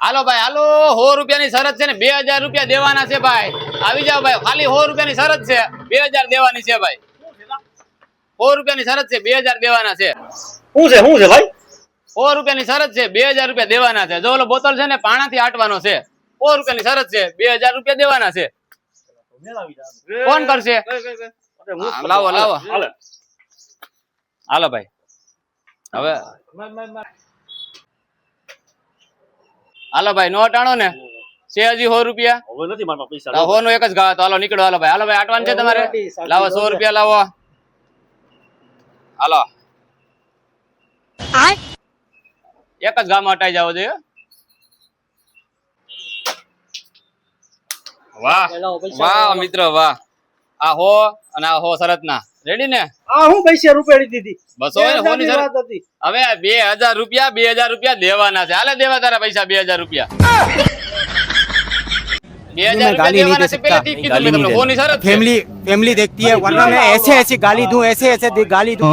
હાલો ભાઈ હાલો 100 રૂપિયાની શરત છે ને 2000 રૂપિયા દેવાના છે ભાઈ આવી જાવ ભાઈ ખાલી 100 રૂપિયાની શરત છે 2000 દેવાની છે ભાઈ 100 રૂપિયાની શરત છે 2000 દેવાના છે શું છે ભાઈ 100 રૂપિયાની શરત છે 2000 રૂપિયા દેવાના છે જો ઓલો બોતલ છે ને પાણાથી આટવાનો છે 100 રૂપિયાની શરત છે 2000 રૂપિયા દેવાના છે કોણ કરશે લાવો લાવો હાલો ભાઈ હવે હાલો ભાઈ નોટ આણો ને છે હજી 100 રૂપિયા હવે નથી મારા પૈસા 100 નો એક જ ગાવ તો હાલો નીકળો હાલો ભાઈ આટવાનું છે તમારે લાવો 100 રૂપિયા લાવો હાલો એક જ ગામ હટાઈ જાવ જોઈએ વાહ વાહ મિત્રો વાહ આ હો અને આ હો શરત ના રેડી ને આ હું પૈસા રૂપિયા દીધી બસો હોની શરત હવે 2000 રૂપિયા દેવાના છે હાલે દેવા તારા પૈસા 2000 રૂપિયા 2000 રૂપિયા देवाना से पहले ठीक कीधुं मैं તમને होनी शरत फैमिली देखती है वरना मैं ऐसे गाली दूं ऐसे गाली दूं